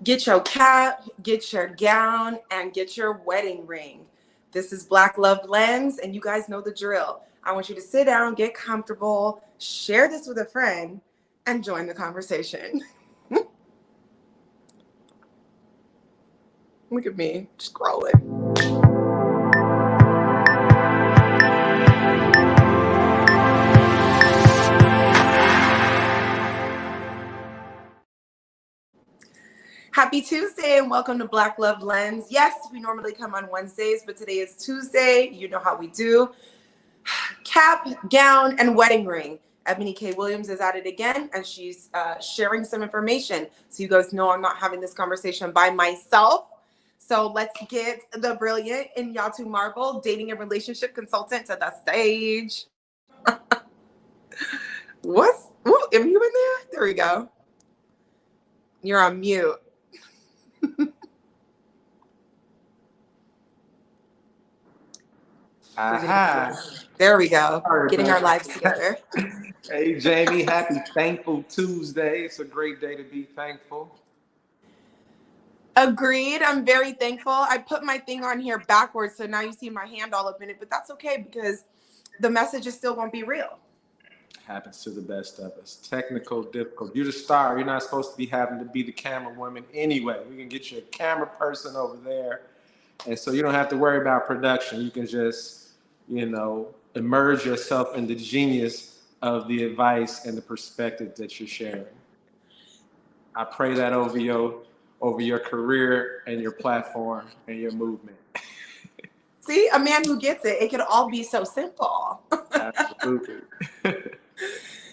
Get your cap, get your gown, and get your wedding ring. This is Black Love Lens, and you guys know the drill. I want you to sit down, get comfortable, share this with a friend, and join the conversation. Look at me, scrolling. Happy Tuesday and welcome to Black Love Lens. Yes, we normally come on Wednesdays, but today is Tuesday. You know how we do. Cap, gown, and wedding ring. Eboni K Williams is at it again, and she's sharing some information. So you guys know I'm not having this conversation by myself. So let's get the brilliant Nyatu Marvel, dating and relationship consultant, to the stage. Am you in there? There we go. You're on mute. There we go. Getting our lives together. Hey, Jamie, happy Thankful Tuesday. It's a great day to be thankful. Agreed. I'm very thankful. I put my thing on here backwards, so now you see my hand all up in it, but that's okay because the message is still going to be real. Happens to the best of us. Technical difficult. You're the star. You're not supposed to be having to be the camera woman anyway. We can get you a camera person over there. And so you don't have to worry about production. You can just, immerse yourself in the genius of the advice and the perspective that you're sharing. I pray that over your career and your platform and your movement. See, a man who gets it. It could all be so simple. Absolutely.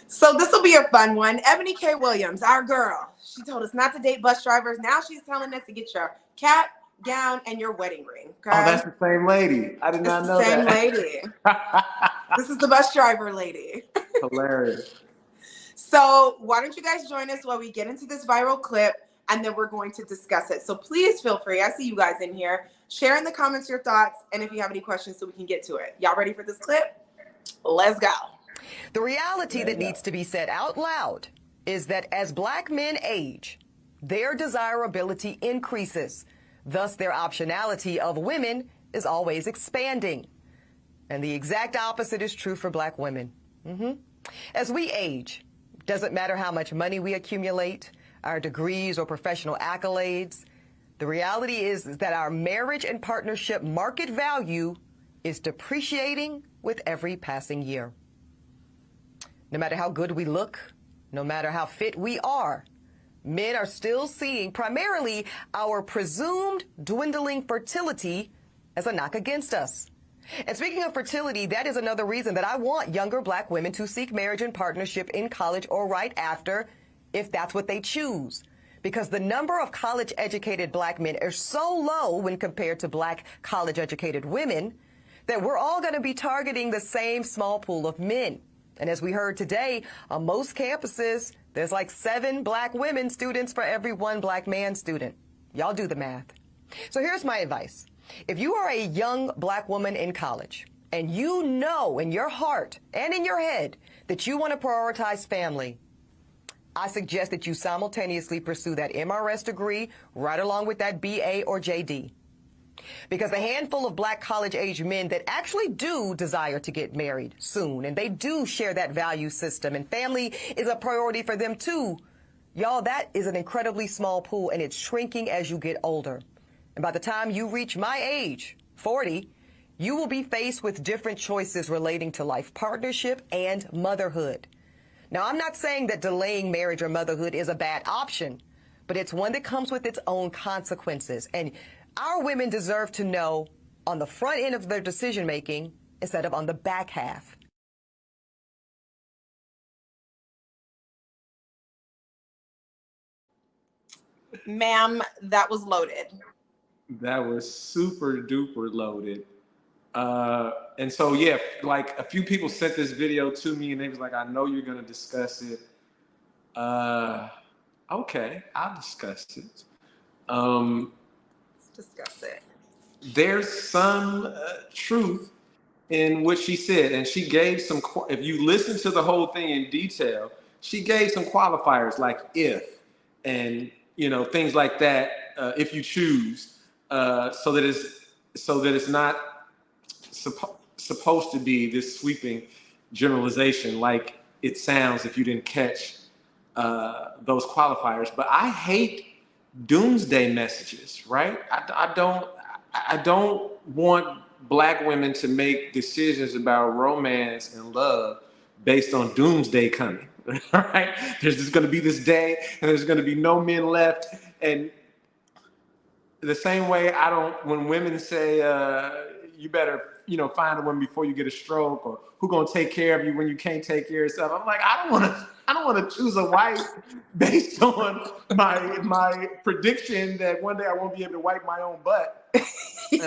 So this will be a fun one. Eboni K Williams, our girl. She told us not to date bus drivers. Now she's telling us to get your cap, gown, and your wedding ring. Okay? Oh, that's the same lady. I did not know that. Same lady. This is the bus driver lady. Hilarious. So why don't you guys join us while we get into this viral clip, and then we're going to discuss it. So please feel free. I see you guys in here. Share in the comments your thoughts, and if you have any questions so we can get to it. Y'all ready for this clip? Let's go. The reality that needs to be said out loud is that as Black men age, their desirability increases. Thus, their optionality of women is always expanding. And the exact opposite is true for Black women. As we age, doesn't matter how much money we accumulate, our degrees or professional accolades, the reality is that our marriage and partnership market value is depreciating with every passing year. No matter how good we look, no matter how fit we are, men are still seeing primarily our presumed dwindling fertility as a knock against us. And speaking of fertility, that is another reason that I want younger Black women to seek marriage and partnership in college or right after, if that's what they choose. Because the number of college-educated Black men is so low when compared to Black college-educated women that we're all going to be targeting the same small pool of men. And as we heard today, on most campuses, there's like 7 Black women students for every 1 Black man student. Y'all do the math. So here's my advice. If you are a young Black woman in college and you know in your heart and in your head that you want to prioritize family, I suggest that you simultaneously pursue that MRS degree right along with that BA or JD. Because the handful of Black college-age men that actually do desire to get married soon, and they do share that value system, and family is a priority for them too, y'all, that is an incredibly small pool, and it's shrinking as you get older. And by the time you reach my age, 40, you will be faced with different choices relating to life partnership and motherhood. Now, I'm not saying that delaying marriage or motherhood is a bad option, but it's one that comes with its own consequences. And our women deserve to know on the front end of their decision making instead of on the back half. Ma'am, that was loaded. That was super duper loaded. And so, yeah, like a few people sent this video to me and they was like, I know you're going to discuss it. Okay, I'll discuss it. Let's discuss it. There's some truth in what she said. And she gave some, if you listen to the whole thing in detail, she gave some qualifiers like if and things like that, if you choose, so that it's not supposed to be this sweeping generalization like it sounds if you didn't catch those qualifiers. But I hate doomsday messages, right? I don't want Black women to make decisions about romance and love based on doomsday coming. Right? There's just going to be this day, and there's going to be no men left. And the same way, when women say, you better, find a woman before you get a stroke, or who gonna take care of you when you can't take care of yourself. I'm like, I don't want to choose a wife based on my prediction that one day I won't be able to wipe my own butt. And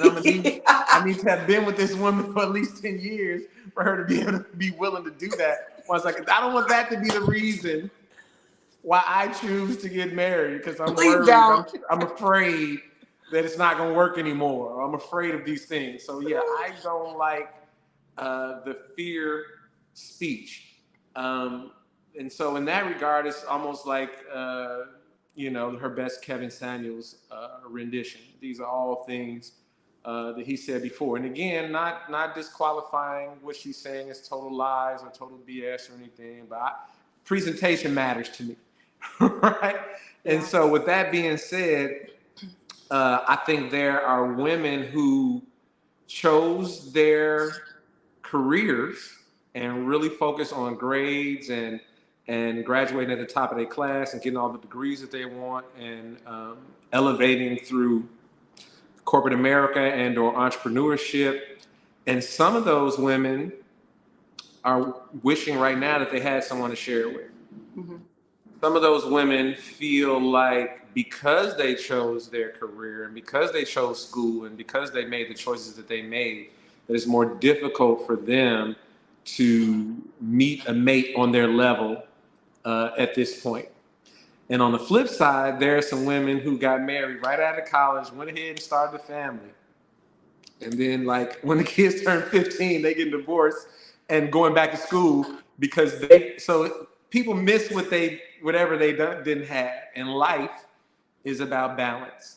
I need to have been with this woman for at least 10 years for her to be able to be willing to do that. I was like, I don't want that to be the reason why I choose to get married, because I'm worried. I'm afraid that it's not going to work anymore. I'm afraid of these things. So yeah, I don't like the fear speech. And so in that regard, it's almost like, her best Kevin Samuels rendition. These are all things that he said before. And again, not disqualifying what she's saying as total lies or total BS or anything, but presentation matters to me. Right? Yeah. And so with that being said, I think there are women who chose their careers and really focus on grades and graduating at the top of their class and getting all the degrees that they want, and elevating through corporate America and or entrepreneurship. And some of those women are wishing right now that they had someone to share it with. Mm-hmm. Some of those women feel like because they chose their career and because they chose school and because they made the choices that they made, that it's more difficult for them to meet a mate on their level at this point. And on the flip side, there are some women who got married right out of college, went ahead and started a family. And then when the kids turn 15, they get divorced and going back to school because people miss whatever they didn't have. And life is about balance.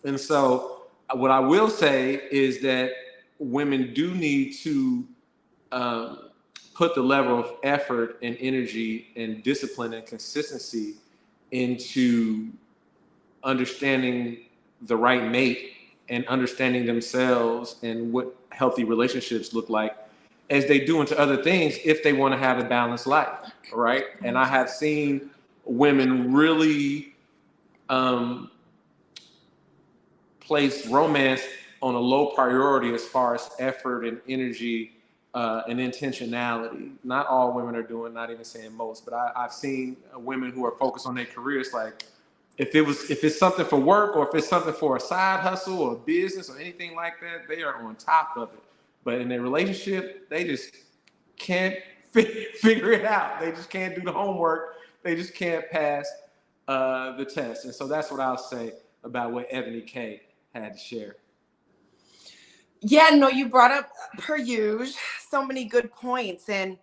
And so what I will say is that women do need to put the level of effort and energy and discipline and consistency into understanding the right mate and understanding themselves and what healthy relationships look like as they do into other things if they want to have a balanced life, right? And I have seen women really place romance on a low priority as far as effort and energy and intentionality. Not all women are doing, not even saying most, but I've seen women who are focused on their careers. Like if it's something for work or if it's something for a side hustle or a business or anything like that, they are on top of it. But in their relationship, they just can't figure it out. They just can't do the homework. They just can't pass the test. And so that's what I'll say about what Eboni K had to share. Yeah, no, you brought up, per usual, so many good points. And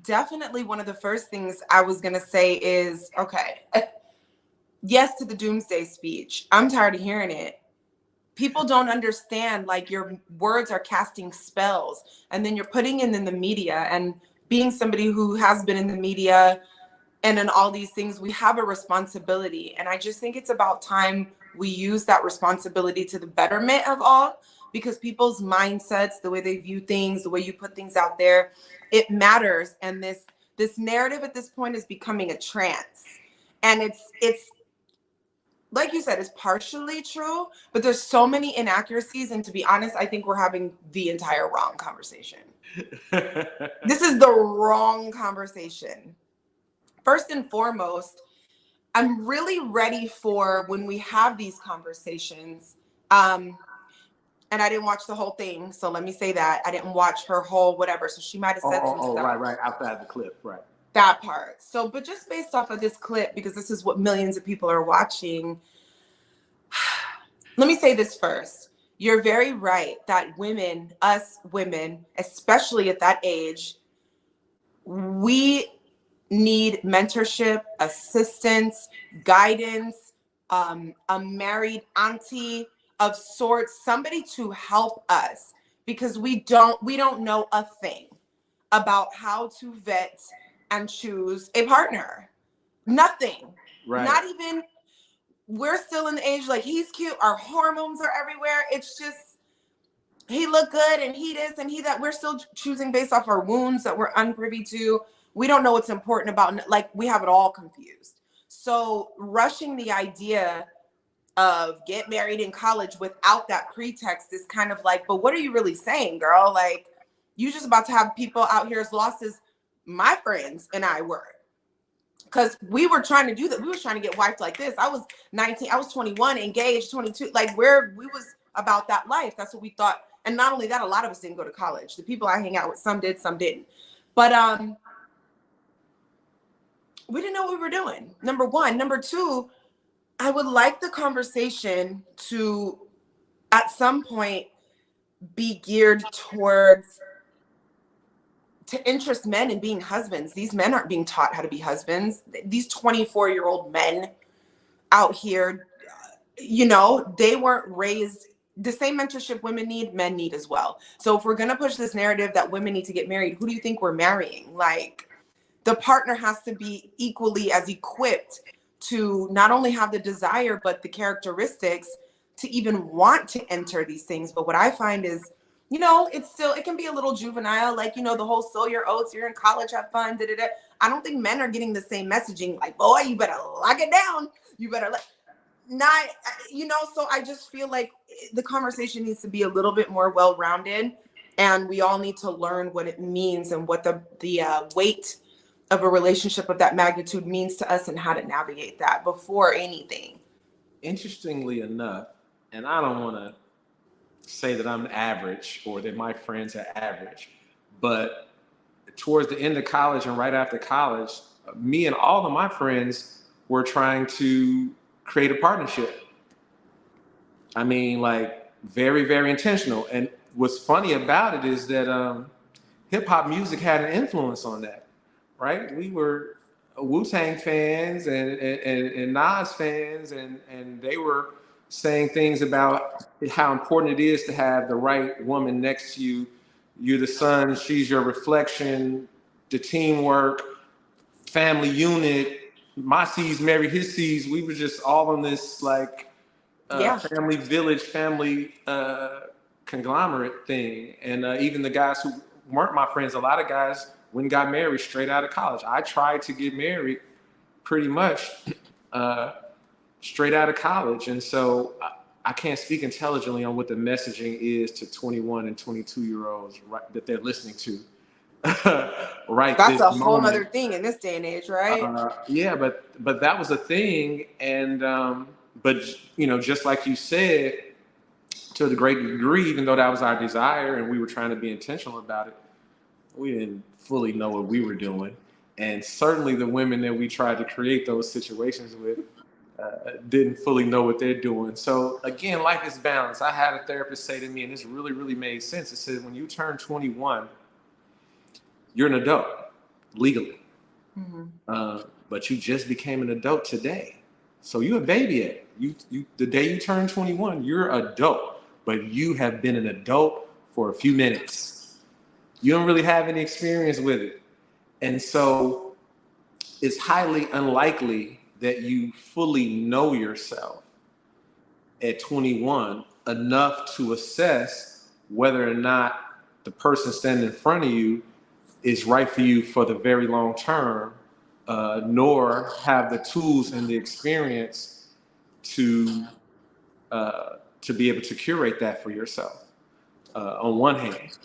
definitely one of the first things I was going to say is, okay, yes to the doomsday speech. I'm tired of hearing it. People don't understand, like, your words are casting spells, and then you're putting it in the media. And being somebody who has been in the media and in all these things, we have a responsibility. And I just think it's about time we use that responsibility to the betterment of all, because people's mindsets, the way they view things, the way you put things out there, it matters. And this narrative at this point is becoming a trance. And it's like you said, it's partially true, but there's so many inaccuracies. And to be honest, I think we're having the entire wrong conversation. This is the wrong conversation. First and foremost, I'm really ready for when we have these conversations. And I didn't watch the whole thing. So let me say that. I didn't watch her whole whatever. So she might have said some stuff. Right. Outside the clip. Right. That part. So, but just based off of this clip, because this is what millions of people are watching. Let me say this first. You're very right that us women, especially at that age, we need mentorship, assistance, guidance, a married auntie of sorts, somebody to help us, because we don't know a thing about how to vet and choose a partner. Nothing. Right. Not even, we're still in the age like, he's cute, our hormones are everywhere. It's just, he looked good and he this and he that. We're still choosing based off our wounds that we're unprivy to. We don't know what's important about, like, we have it all confused. So rushing the idea of get married in college without that pretext is kind of like, but what are you really saying, girl? Like, you just about to have people out here as lost as my friends and I were. Because we were trying to do that. We were trying to get wifed like this. I was 19, I was 21, engaged, 22. Like, we was about that life. That's what we thought. And not only that, a lot of us didn't go to college. The people I hang out with, some did, some didn't. But we didn't know what we were doing. Number one. Number two, I would like the conversation to, at some point, be geared towards to interest men in being husbands. These men aren't being taught how to be husbands. These 24-year-old men out here, you know, they weren't raised. The same mentorship women need, men need as well. So if we're going to push this narrative that women need to get married, who do you think we're marrying? Like, the partner has to be equally as equipped to not only have the desire, but the characteristics to even want to enter these things. But what I find is, you know, it can be a little juvenile, like, you know, the whole sow your oats, you're in college, have fun, da-da-da. I don't think men are getting the same messaging, like, boy, you better lock it down. You better not, you know, so I just feel like the conversation needs to be a little bit more well-rounded, and we all need to learn what it means and what the weight of a relationship of that magnitude means to us and how to navigate that before anything. Interestingly enough, and I don't want to say that I'm average or that my friends are average, but towards the end of college and right after college, me and all of my friends were trying to create a partnership. I mean, like, very, very intentional. And what's funny about it is that hip hop music had an influence on that, right? We were Wu-Tang fans and Nas fans, and they were saying things about how important it is to have the right woman next to you. You're the sun, she's your reflection, the teamwork, family unit. My C's marry his C's. We were just all on this, like, family village, family conglomerate thing. And even the guys who weren't my friends, a lot of guys went and got married straight out of college. I tried to get married pretty much straight out of college. And so I can't speak intelligently on what the messaging is to 21 and 22-year-olds that they're listening to. Right. That's a whole other thing in this day and age, right? Yeah, but that was a thing. And but, you know, just like you said, to the great degree, even though that was our desire and we were trying to be intentional about it, we didn't fully know what we were doing. And certainly the women that we tried to create those situations with didn't fully know what they're doing. So again, life is balance. I had a therapist say to me, and this really, really made sense. It said, when you turn 21, you're an adult legally, but you just became an adult today. So you're a baby yet. You the day you turn 21, you're adult, but you have been an adult for a few minutes. You don't really have any experience with it. And so it's highly unlikely that you fully know yourself at 21 enough to assess whether or not the person standing in front of you is right for you for the very long term, nor have the tools and the experience to be able to curate that for yourself, on one hand.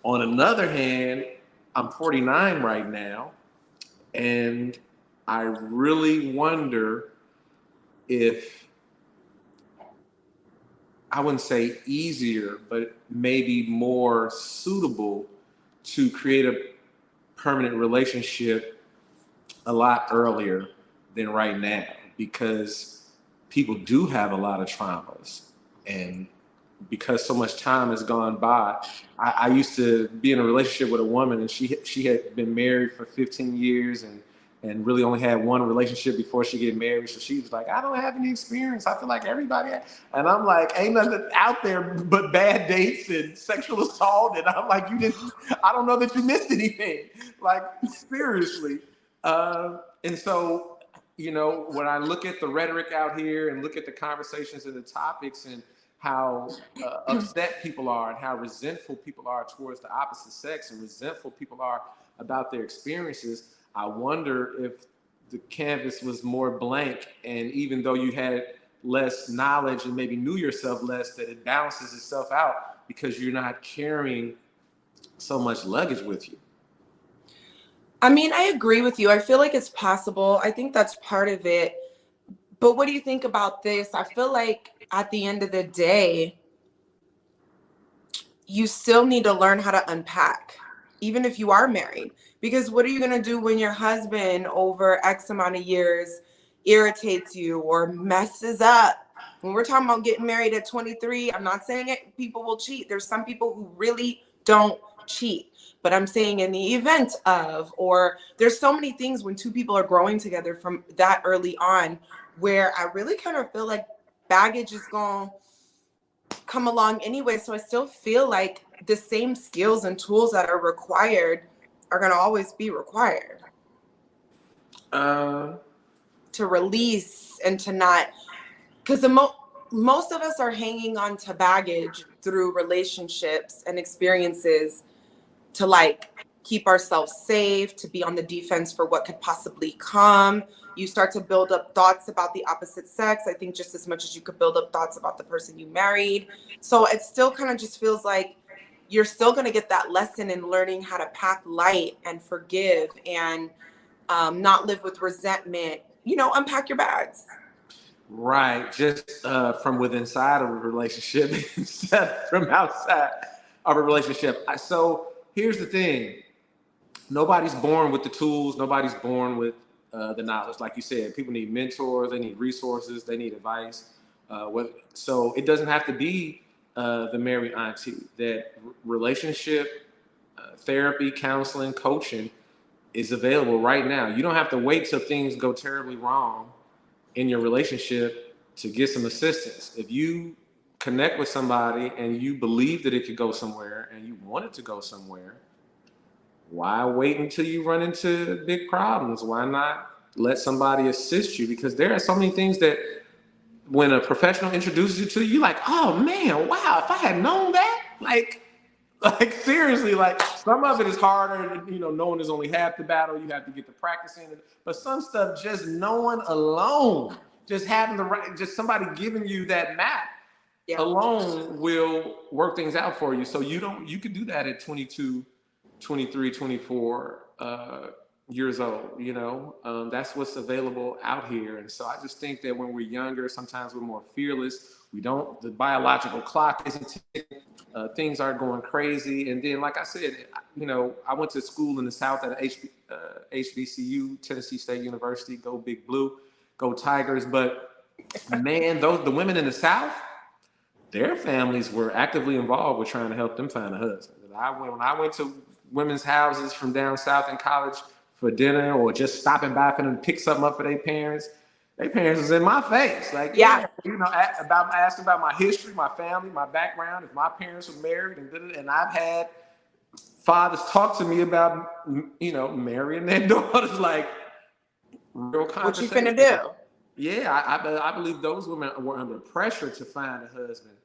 On another hand, I'm 49 right now, and I really wonder if, I wouldn't say easier, but maybe more suitable to create a permanent relationship a lot earlier than right now, because people do have a lot of traumas, and because so much time has gone by. I used to be in a relationship with a woman, and she had been married for 15 years and and really only had one relationship before she get married. So she was like, I don't have any experience. I feel like everybody. And I'm like, ain't nothing out there but bad dates and sexual assault. And I'm like, I don't know that you missed anything. Like, seriously. And so, when I look at the rhetoric out here and look at the conversations and the topics and how upset people are and how resentful people are towards the opposite sex and resentful people are about their experiences, I wonder if the canvas was more blank, and even though you had less knowledge and maybe knew yourself less, that it balances itself out because you're not carrying so much luggage with you. I mean, I agree with you. I feel like it's possible. I think that's part of it. But what do you think about this? I feel like at the end of the day, you still need to learn how to unpack, even if you are married. Because what are you going to do when your husband over X amount of years irritates you or messes up? When we're talking about getting married at 23, I'm not saying people will cheat. There's some people who really don't cheat. But I'm saying in the event of, or there's so many things when two people are growing together from that early on, where I really kind of feel like baggage is going to come along anyway. So I still feel like the same skills and tools that are required are going to always be required to release and to not, because most of us are hanging on to baggage through relationships and experiences to like keep ourselves safe, to be on the defense for what could possibly come. You start to build up thoughts about the opposite sex, I think, just as much as you could build up thoughts about the person you married. So it still kind of just feels like you're still going to get that lesson in learning how to pack light and forgive and not live with resentment, unpack your bags. Right. Just from within inside of a relationship instead of from outside of a relationship. So here's the thing. Nobody's born with the tools. Nobody's born with the knowledge. Like you said, people need mentors. They need resources. They need advice. So it doesn't have to be the married auntie. That relationship therapy, counseling, coaching is available right now. You don't have to wait till things go terribly wrong in your relationship to get some assistance. If you connect with somebody and you believe that it could go somewhere and you want it to go somewhere, why wait until you run into big problems? Why not let somebody assist you? Because there are so many things that when a professional introduces you to, you're like, oh man, wow, if I had known that, like seriously, like some of it is harder, knowing is only half the battle. You have to get the practice in, but some stuff just knowing alone, just having just somebody giving you that map alone will work things out for you. So you could do that at 22, 23, 24 years old, that's what's available out here. And so I just think that when we're younger, sometimes we're more fearless. The biological clock isn't ticking. Things are going crazy. And then, like I said, I went to school in the South at HBCU, Tennessee State University, go Big Blue, go Tigers. But man, the women in the South, their families were actively involved with trying to help them find a husband. And when I went to women's houses from down south in college for dinner or just stopping by for them to pick something up for their parents was in my face. Like, asking about my history, my family, my background, if my parents were married, and I've had fathers talk to me about, marrying their daughters, like real conversation. What you finna do? Yeah, I believe those women were under pressure to find a husband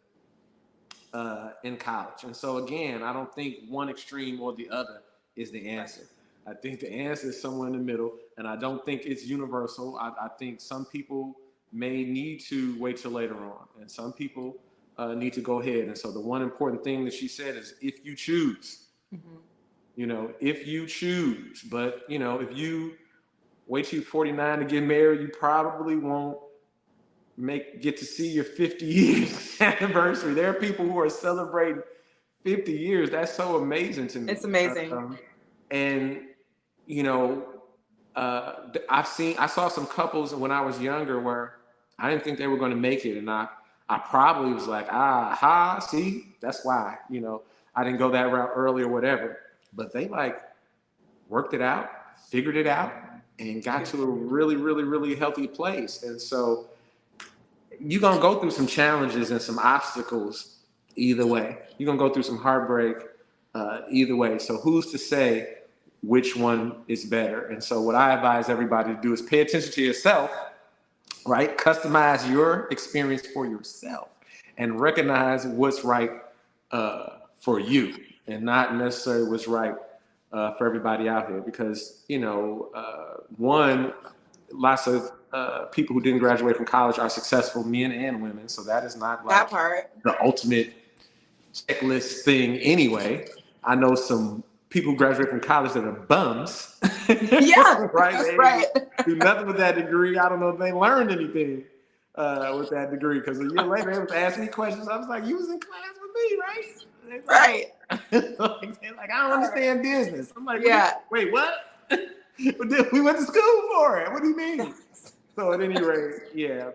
in college. And so again, I don't think one extreme or the other is the answer. I think the answer is somewhere in the middle, and I don't think it's universal. I think some people may need to wait till later on, and some people need to go ahead. And so the one important thing that she said is if you choose, if you choose. But, if you wait till you're 49 to get married, you probably won't get to see your 50 years anniversary. There are people who are celebrating 50 years. That's so amazing to me. It's amazing. I saw some couples when I was younger where I didn't think they were going to make it. And I probably was like, see, that's why, I didn't go that route early or whatever. But they worked it out, figured it out, and got to a really, really, really healthy place. And so you're going to go through some challenges and some obstacles either way. You're going to go through some heartbreak either way. So who's to say which one is better? And so what I advise everybody to do is pay attention to yourself, right? Customize your experience for yourself and recognize what's right for you and not necessarily what's right for everybody out here. Because, lots of people who didn't graduate from college are successful, men and women. So that is not like that part. the ultimate checklist thing anyway. I know some people who graduate from college that are bums. Yeah, right? That's They right. do nothing with that degree. I don't know if they learned anything with that degree, because a year later they was asking me questions. I was like, you was in class with me, right? Right. like, I don't understand business. I'm like, Yeah. wait, what? We went to school for it. What do you mean? So at any rate, yeah,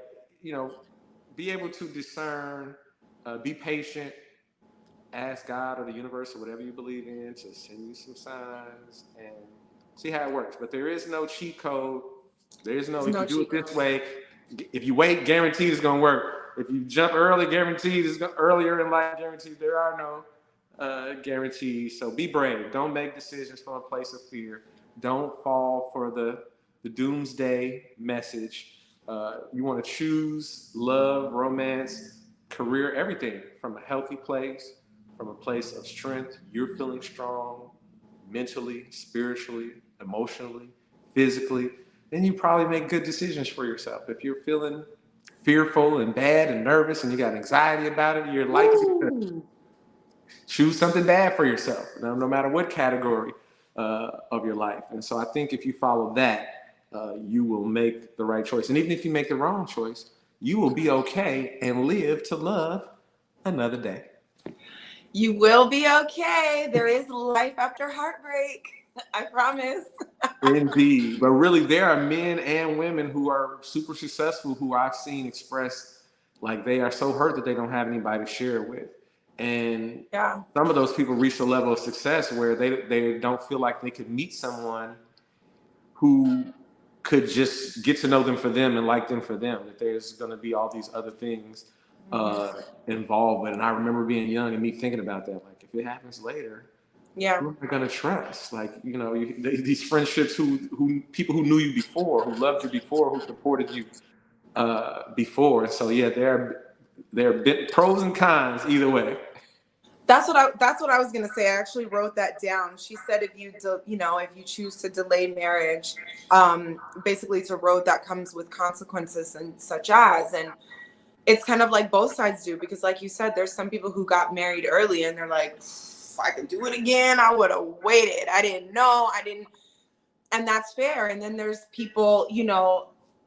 be able to discern, be patient, ask God or the universe or whatever you believe in to send you some signs and see how it works. But there is no cheat code. There is no, if you do it this way, if you wait, guaranteed it's going to work. If you jump early, guaranteed it's earlier in life, guaranteed. There are no guarantees. So be brave. Don't make decisions from a place of fear. Don't fall for the doomsday message. You want to choose love, romance, career, everything from a healthy place, from a place of strength. You're feeling strong mentally, spiritually, emotionally, physically. Then you probably make good decisions for yourself. If you're feeling fearful and bad and nervous and you got anxiety about it, you're likely to choose something bad for yourself, no matter what category of your life. And so I think if you follow that, you will make the right choice. And even if you make the wrong choice, you will be okay and live to love another day. You will be okay. There is life after heartbreak. I promise. Indeed. But really, there are men and women who are super successful who I've seen express like they are so hurt that they don't have anybody to share it with. And some of those people reach a level of success where they don't feel like they could meet someone who could just get to know them for them and like them for them, that there's going to be all these other things involved with. And I remember being young and me thinking about that, like, if it happens later, who am I going to trust? Like, these friendships who people who knew you before, who loved you before, who supported you before. And so, yeah, there are pros and cons either way. That's what I was gonna say. I actually wrote that down. She said if you choose to delay marriage, basically it's a road that comes with consequences and such as, and it's kind of like both sides do, because like you said, there's some people who got married early and they're like, if I could do it again, I would have waited. And that's fair. And then there's people,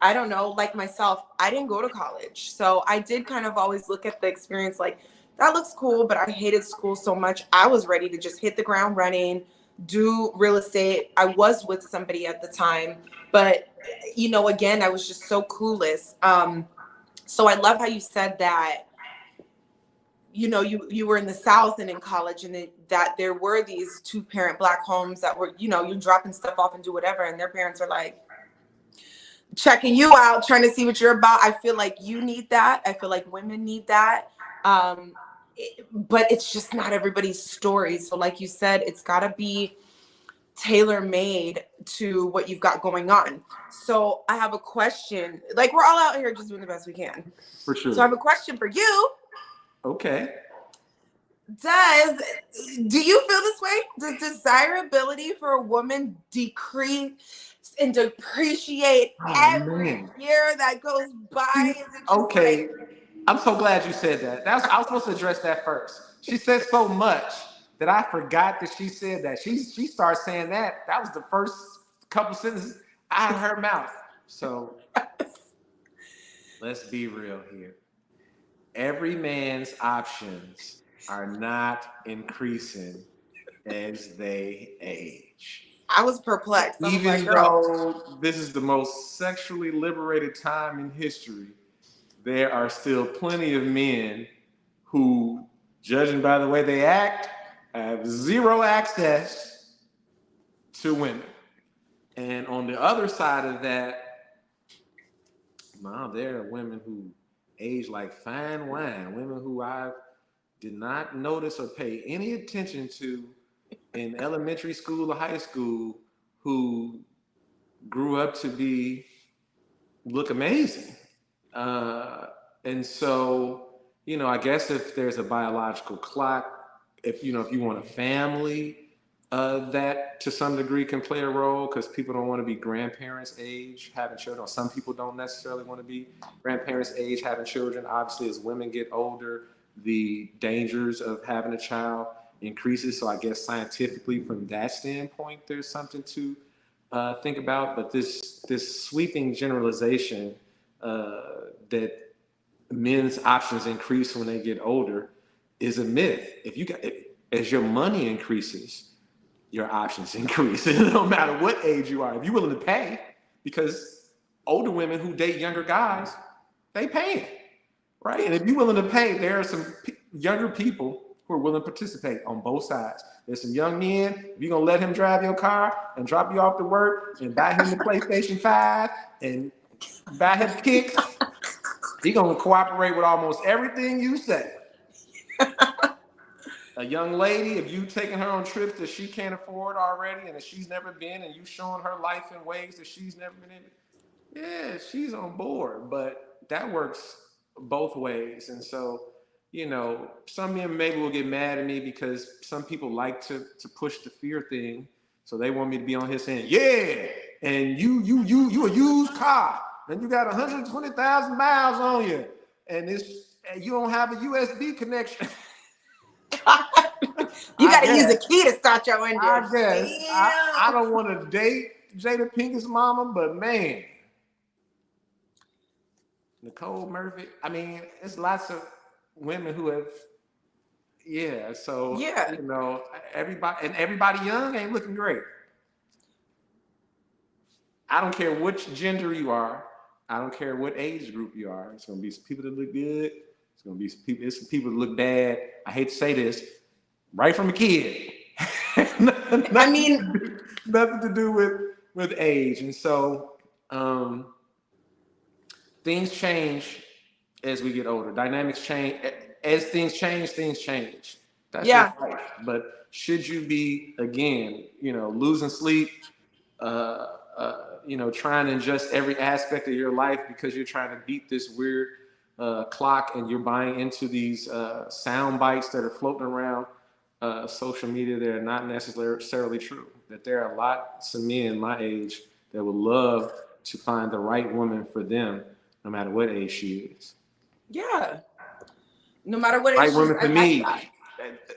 I don't know, like myself, I didn't go to college. So I did kind of always look at the experience like, that looks cool, but I hated school so much. I was ready to just hit the ground running, do real estate. I was with somebody at the time, but again, I was just so clueless. So I love how you said that, you were in the South and in college, and that there were these 2-parent Black homes that were, you're dropping stuff off and do whatever. And their parents are like checking you out, trying to see what you're about. I feel like you need that. I feel like women need that. But it's just not everybody's story. So like you said, it's got to be tailor-made to what you've got going on. So I have a question. Like, we're all out here just doing the best we can. For sure. So I have a question for you. Okay. Do you feel this way? Does desirability for a woman decrease and depreciate every year that goes by? Is it just I'm so glad you said that. I was supposed to address that first. She said so much that I forgot that she said that. She started saying that. That was the first couple sentences out of her mouth. So let's be real here. Every man's options are not increasing as they age. I was perplexed. Even though this is the most sexually liberated time in history, there are still plenty of men who, judging by the way they act, have zero access to women. And on the other side of that, wow, there are women who age like fine wine, women who I did not notice or pay any attention to in elementary school or high school, who grew up to look amazing. And so, I guess if there's a biological clock, if you want a family, that to some degree can play a role, because people don't want to be grandparents age having children. Some people don't necessarily want to be grandparents age having children. Obviously, as women get older, the dangers of having a child increases. So I guess scientifically, from that standpoint, there's something to think about. But this sweeping generalization that men's options increase when they get older is a myth. As your money increases, your options increase. No matter what age you are, if you're willing to pay, because older women who date younger guys, they pay, right? And if you're willing to pay, there are some younger people who are willing to participate on both sides. There's some young men, if you're gonna let him drive your car and drop you off to work and buy him the PlayStation 5 and buy him kicks, he's gonna cooperate with almost everything you say. A young lady, if you taking her on trips that she can't afford already and that she's never been, and you showing her life in ways that she's never been in, yeah, she's on board. But that works both ways. And so, some men maybe will get mad at me because some people like to push the fear thing. So they want me to be on his end. Yeah, and you a used car, and you got 120,000 miles on you, and you don't have a USB connection. You got to use a key to start your engine. I guess. I don't want to date Jada Pinkett's mama, but man, Nicole Murphy. I mean, it's lots of women who have, So everybody young ain't looking great. I don't care which gender you are. I don't care what age group you are. It's gonna be some people that look good. It's gonna be some people that look bad. I hate to say this, right from a kid. Nothing to do with age. And so things change as we get older. Dynamics change. As things change. That's just life. But should you be, again, losing sleep, trying to adjust every aspect of your life because you're trying to beat this weird clock, and you're buying into these sound bites that are floating around social media that are not necessarily true. That there are lots of men my age that would love to find the right woman for them, no matter what age she is. Yeah. No matter what age. Right woman for me.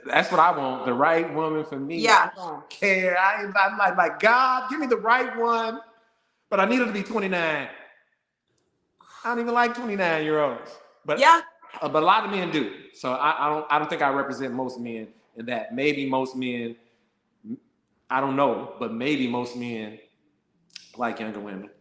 That's what I want. The right woman for me. Yeah. I don't care. I'm like, God, give me the right one. But I need her to be 29. I don't even like 29-year-olds. But but a lot of men do. So I don't think I represent most men in that. Maybe most men, I don't know, but maybe most men like younger women.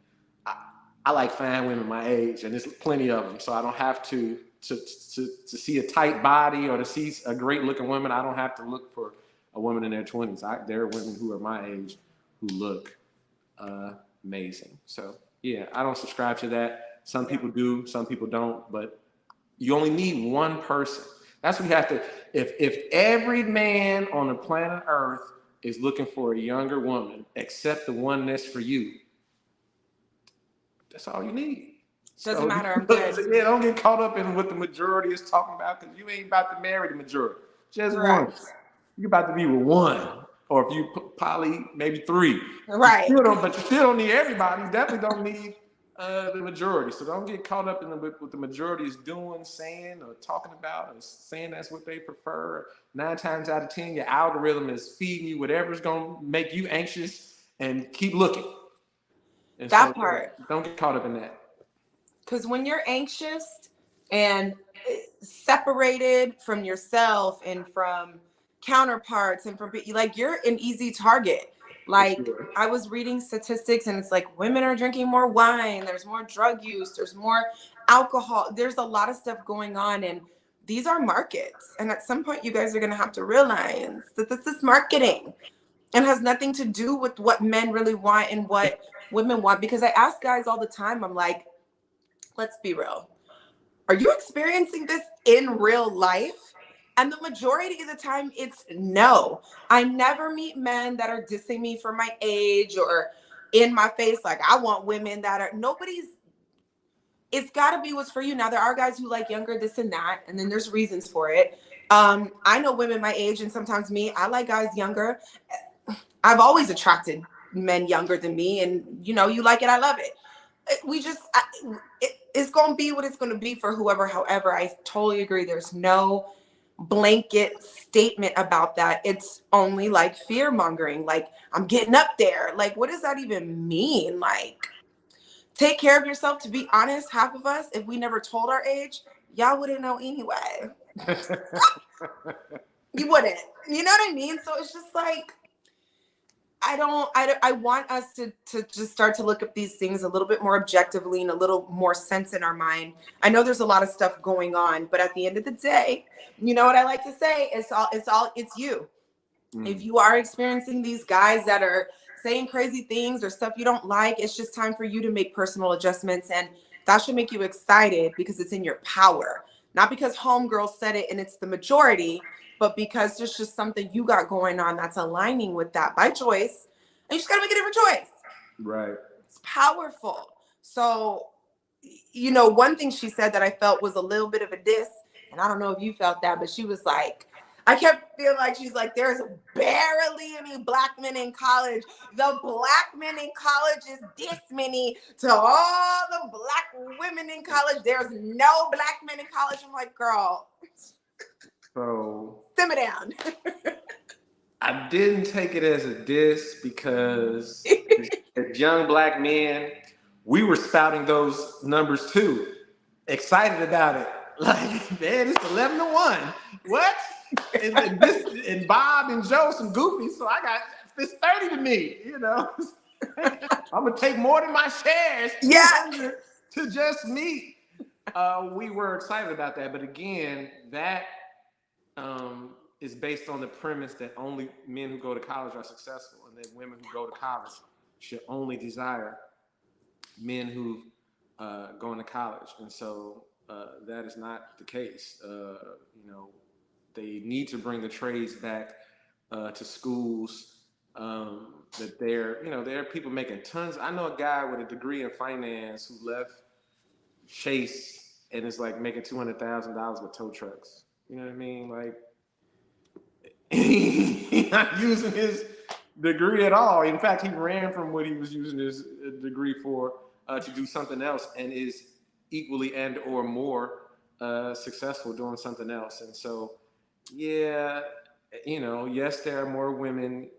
I like fine women my age, and there's plenty of them. So I don't have to see a tight body or to see a great looking woman. I don't have to look for a woman in their 20s. There are women who are my age who look amazing. So I don't subscribe to that. Some people do, some people don't, but you only need one person. That's what you have to, if every man on the planet Earth is looking for a younger woman, except the one that's for you, that's all you need. Doesn't matter. I'm good. Don't get caught up in what the majority is talking about, because you ain't about to marry the majority. Just one. You're about to be with one. Or if you poly, maybe 3. Right. But you still don't need everybody. You definitely don't need the majority. So don't get caught up in what the majority is doing, saying, or talking about, or saying that's what they prefer. 9 times out of 10, your algorithm is feeding you whatever's going to make you anxious, and keep looking. And that part. Don't get caught up in that. Because when you're anxious and separated from yourself and from counterparts and from you're an easy target. Sure. I was reading statistics, and it's like women are drinking more wine, there's more drug use, there's more alcohol, there's a lot of stuff going on, and these are markets. And at some point you guys are going to have to realize that this is marketing. and has nothing to do with what men really want and what women want. Because I ask guys all the time, I'm like, let's be real. Are you experiencing this in real life? And the majority of the time, it's no. I never meet men that are dissing me for my age or in my face. Like, I want women that are, nobody's, it's got to be what's for you. Now, there are guys who like younger, this and that, and then there's reasons for it. I know women my age, and sometimes me, I like guys younger. I've always attracted men younger than me, and you know, you like it, I love it. It's gonna be what it's gonna be for whoever. However, I totally agree. There's no blanket statement about that. It's only like fear mongering. Like, I'm getting up there. Like, what does that even mean? Like, take care of yourself. To be honest, half of us, if we never told our age, y'all wouldn't know anyway. You wouldn't. You know what I mean? So it's just like, I want us to just start to look at these things a little bit more objectively and a little more sense in our mind. I know there's a lot of stuff going on, but at the end of the day, you know what I like to say? It's you. If you are experiencing these guys that are saying crazy things or stuff you don't like, it's just time for you to make personal adjustments. And that should make you excited because it's in your power. Not because homegirl said it and it's the majority, but because there's just something you got going on that's aligning with that by choice. And you just got to make a different choice. Right. It's powerful. So, you know, one thing she said that I felt was a little bit of a diss, and I don't know if you felt that, but she was like, I kept feeling like she's like, there's barely any black men in college. The black men in college is this many to all the black women in college. There's no black men in college. I'm like, girl, so simmer down. I didn't take it as a diss because as young black men, we were spouting those numbers too. Excited about it. Like, man, it's 11-1. What? And Bob and Joe, some goofies. So I got, it's 30 to me, you know. I'm going to take more than my shares. Yeah. To just me. We were excited about that. But again, that is based on the premise that only men who go to college are successful, and that women who go to college should only desire men who go into college. And so that is not the case. You know, they need to bring the trades back to schools. That there are people making tons. I know a guy with a degree in finance who left Chase and is like making $200,000 with tow trucks. You know what I mean? Like, he's not using his degree at all. In fact, he ran from what he was using his degree for to do something else, and is equally and or more successful doing something else. And so, yeah, you know, yes, there are more women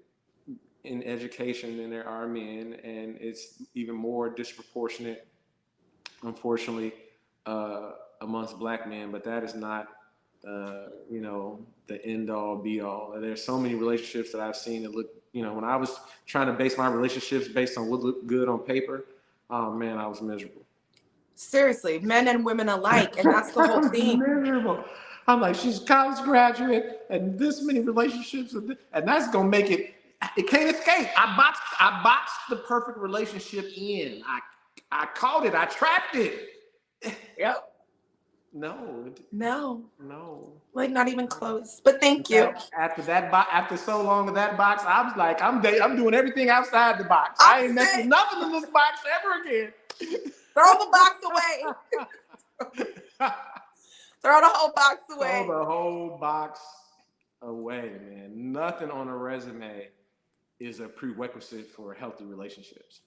in education than there are men, and it's even more disproportionate, unfortunately, amongst black men. But that is not, you know, the end all be all. There's so many relationships that I've seen that look, you know, when I was trying to base my relationships based on what looked good on paper, oh man, I was miserable. Seriously, men and women alike, and that's the whole thing. Miserable. I'm like, she's a college graduate, and this many relationships, and that's gonna make it. It can't escape. I boxed the perfect relationship in. I caught it. I trapped it. Yep. No. Like, not even close. But thank you. After so long of that box, I was like, I'm doing everything outside the box. I ain't messing nothing in this box ever again. Throw the box away. Throw the whole box away. Throw the whole box away, man. Nothing on a resume is a prerequisite for healthy relationships.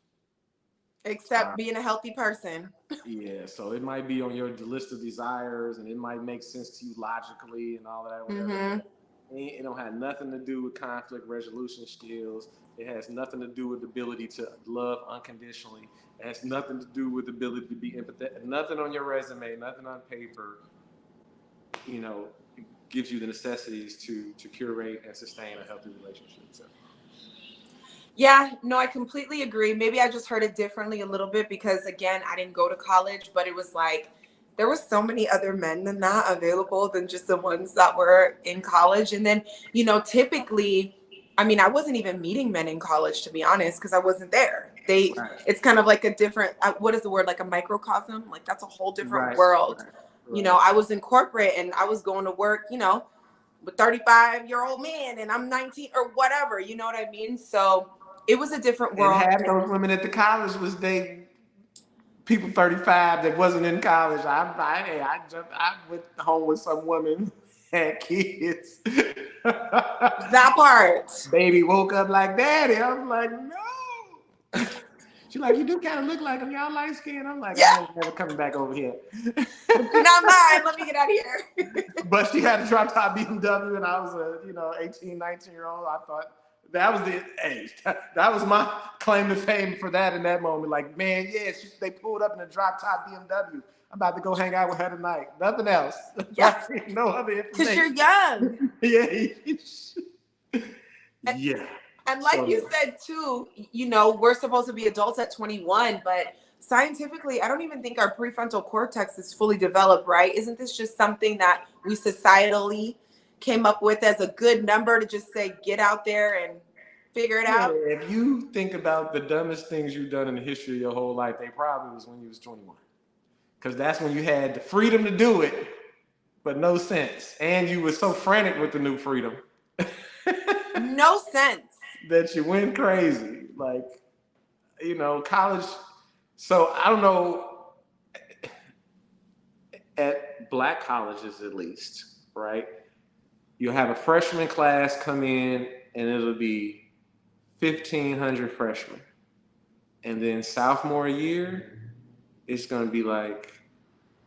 Except being a healthy person. Yeah, so it might be on your list of desires, and it might make sense to you logically and all that. Whatever. Mm-hmm. It don't have nothing to do with conflict resolution skills. It has nothing to do with the ability to love unconditionally. It has nothing to do with the ability to be empathetic. Nothing on your resume, nothing on paper, you know, gives you the necessities to curate and sustain a healthy relationship. So. Yeah, no, I completely agree. Maybe I just heard it differently a little bit because, again, I didn't go to college, but it was like there were so many other men than that available than just the ones that were in college. And then, you know, typically I mean, I wasn't even meeting men in college, to be honest, because I wasn't there. Right. It's kind of like a different, what is the word? Like a microcosm. Like that's a whole different Right. world. Right. You know, I was in corporate and I was going to work, you know, with 35-year-old man and I'm 19 or whatever. You know what I mean? So it was a different And world. half those women at the college was dating people 35 that wasn't in college. I went home with some women had kids. That part. Baby woke up like daddy. I was like, no. She's like, you do kind of look like him. Y'all light skin. I'm like, Yeah. I ain't never coming back over here. Not mine. Let me get out of here. But she had a drop top BMW and I was a 18, 19-year-old. I thought that was the age. That was my claim to fame for that in that moment. Like, man, yeah, they pulled up in a drop top BMW. I'm about to go hang out with her tonight. Nothing else. Yeah. No other information. Because you're young. Yeah. Yeah. And like you said, too, you know, we're supposed to be adults at 21, but scientifically, I don't even think our prefrontal cortex is fully developed, right? Isn't this just something that we societally came up with as a good number to just say, get out there and figure it out? If you think about the dumbest things you've done in the history of your whole life, they probably was when you was 21. Because that's when you had the freedom to do it, but no sense. And you were so frantic with the new freedom. No sense. That you went crazy. Like, college. So I don't know, at black colleges at least, right? You'll have a freshman class come in and it'll be 1,500 freshmen. And then sophomore year, it's going to be like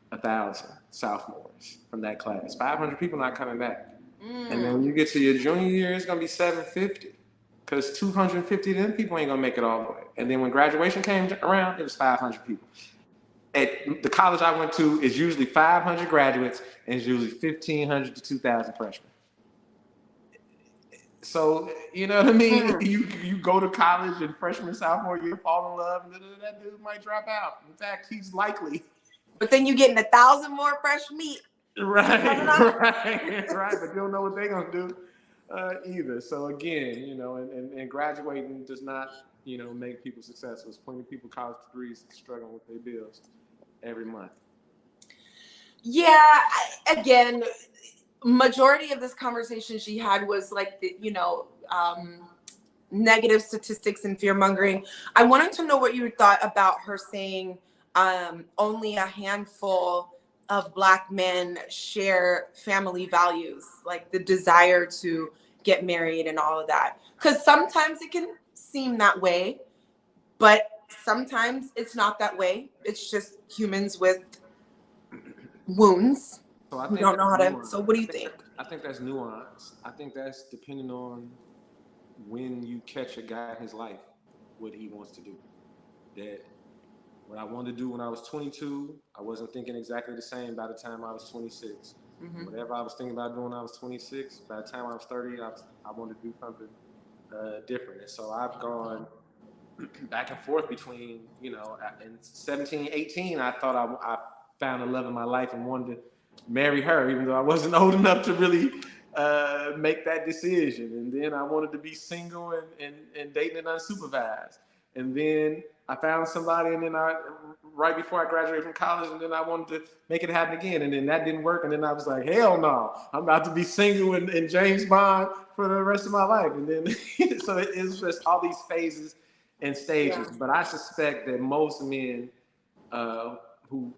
1,000 sophomores from that class. 500 people not coming back. And then when you get to your junior year, it's going to be 750. Because 250 of them people ain't gonna make it all the way. And then when graduation came around, it was 500 people. At the college I went to, is usually 500 graduates and it's usually 1,500 to 2,000 freshmen. So, you know what I mean? You go to college and freshman, sophomore year, fall in love, and that dude might drop out. In fact, he's likely. But then you getting 1,000 more fresh meat. Right. But you don't know what they're gonna do. Either. So again, and graduating does not, make people successful. There's plenty of people with college degrees struggling with their bills every month. Yeah, again, majority of this conversation she had was like, negative statistics and fear mongering. I wanted to know what you thought about her saying only a handful of Black men share family values, like the desire to get married and all of that. Because sometimes it can seem that way, but sometimes it's not that way. It's just humans with wounds who don't know how to. So what do you think? I think that's nuance. I think that's depending on when you catch a guy in his life, what he wants to do. That what I wanted to do when I was 22, I wasn't thinking exactly the same by the time I was 26. Mm-hmm. Whatever I was thinking about doing when I was 26, by the time I was 30, I wanted to do something different. And so I've gone back and forth between, in 17, 18, I thought I found the love of my life and wanted to marry her, even though I wasn't old enough to really make that decision. And then I wanted to be single and dating and unsupervised. And then I found somebody, and then right before I graduated from college, and then I wanted to make it happen again. And then that didn't work. And then I was like, hell no, I'm about to be single and James Bond for the rest of my life. And then, so it's just all these phases and stages. Yeah. But I suspect that most men who,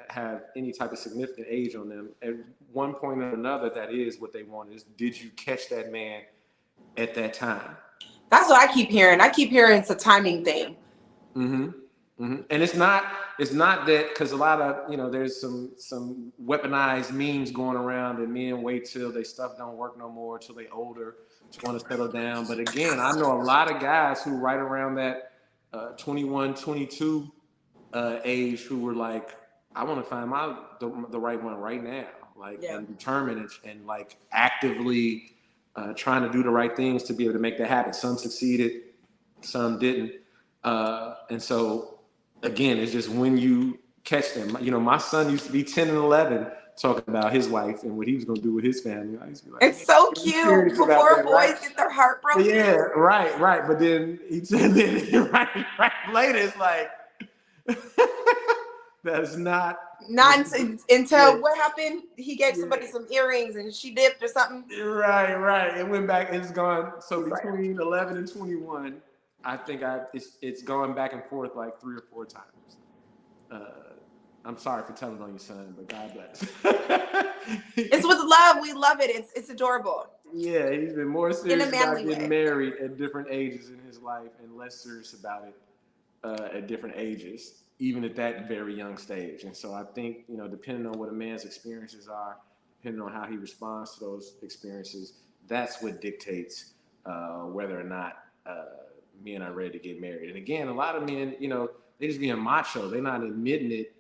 have any type of significant age on them, at one point or another, that is what they want is, did you catch that man at that time? That's what I keep hearing. I keep hearing it's a timing thing. Mm-hmm. Mm-hmm. And it's not that, because a lot of, there's some weaponized memes going around that men wait till their stuff don't work no more, till they older, to want to settle down. But again, I know a lot of guys who right around that 21, 22 age who were like, I want to find the right one right now, and determined and like actively trying to do the right things to be able to make that happen. Some succeeded, some didn't. And so, again, it's just when you catch them. My son used to be 10 and 11 talking about his wife and what he was going to do with his family. I used to be like, It's so I'm cute serious about before that, boys right? get their heart broken. Yeah, right. But then he said, right later, it's like, that's not until what happened? He gave somebody some earrings and she dipped or something. Right. It went back. It's gone. So between 11 and 21, I think it's gone back and forth like 3 or 4 times. I'm sorry for telling on your son, but God bless. It's with love. We love it. It's adorable. Yeah, he's been more serious about getting way. married at different ages in his life and less serious about it at different ages, even at that very young stage. And so I think, depending on what a man's experiences are, depending on how he responds to those experiences, that's what dictates whether or not men are ready to get married. And again, a lot of men, they just being macho. They're not admitting it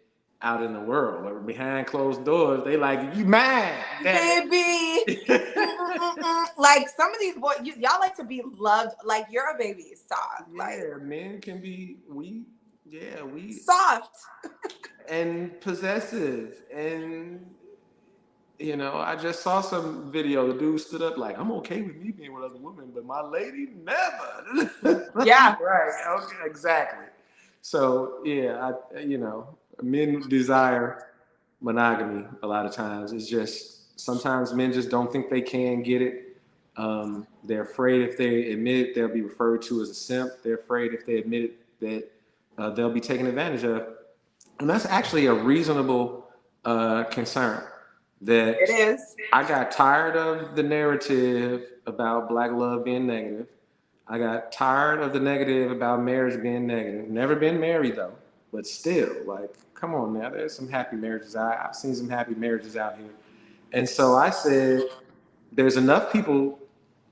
out in the world. Or behind closed doors, they like, you mine, baby. Like some of these boys, y'all like to be loved like you're a baby. Stop. Yeah, men can be we soft and possessive. And I just saw some video. The dude stood up like, I'm okay with me being with other women, but my lady never. Yeah. Right. Okay, exactly. So yeah, men desire monogamy a lot of times. It's just sometimes men just don't think they can get it. They're afraid if they admit it, they'll be referred to as a simp. They're afraid if they admit it that they'll be taken advantage of. And that's actually a reasonable concern. That it is. I got tired of the narrative about Black love being negative. I got tired of the negative about marriage being negative. Never been married though, but still, like, come on now. There's some happy marriages. I've seen some happy marriages out here. And so I said, there's enough people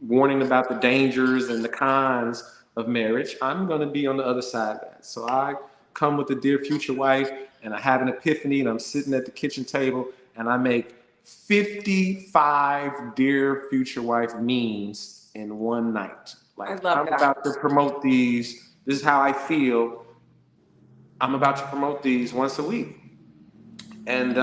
warning about the dangers and the cons of marriage. I'm going to be on the other side of that. So I come with the dear future wife and I have an epiphany and I'm sitting at the kitchen table and I make 55 dear future wife memes in one night. Like, I'm about to promote these. This is how I feel. I'm about to promote these once a week. And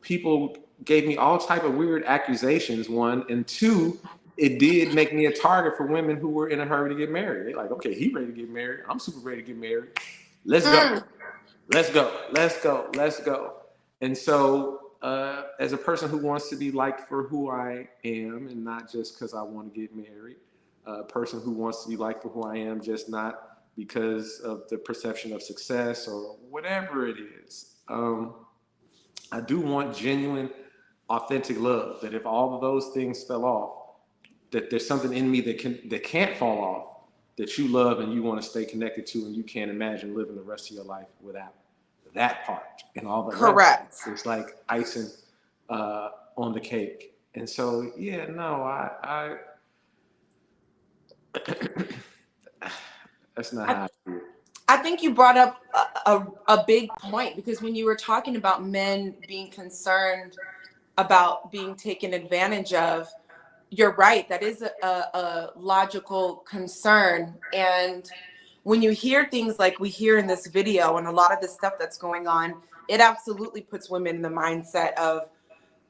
people gave me all type of weird accusations, 1, and 2, it did make me a target for women who were in a hurry to get married. They're like, okay, he ready to get married. I'm super ready to get married. Let's go. Let's go. And so as a person who wants to be liked for who I am and not just because I want to get married, a person who wants to be liked for who I am, just not because of the perception of success or whatever it is. I do want genuine, authentic love, that if all of those things fell off, that there's something in me that can't fall off, that you love and you want to stay connected to, and you can't imagine living the rest of your life without that part. And all the correct. It's like icing on the cake. And so, yeah, no, I that's not how I feel. I think you brought up a big point, because when you were talking about men being concerned about being taken advantage of, you're right. That is a logical concern. And when you hear things like we hear in this video and a lot of the stuff that's going on, it absolutely puts women in the mindset of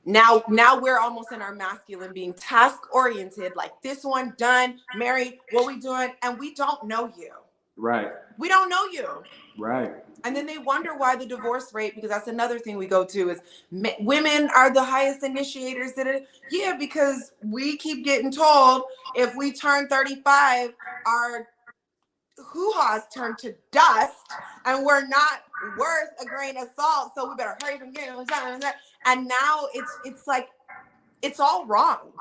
now we're almost in our masculine being task oriented, like this one done, married, what we doing? And we don't know you. Right. We don't know you. Right. And then they wonder why the divorce rate, because that's another thing we go to, is women are the highest initiators. Yeah, because we keep getting told if we turn 35, our hoo-ha's turn to dust and we're not worth a grain of salt. So we better hurry up and get it. And now it's like, it's all wrong.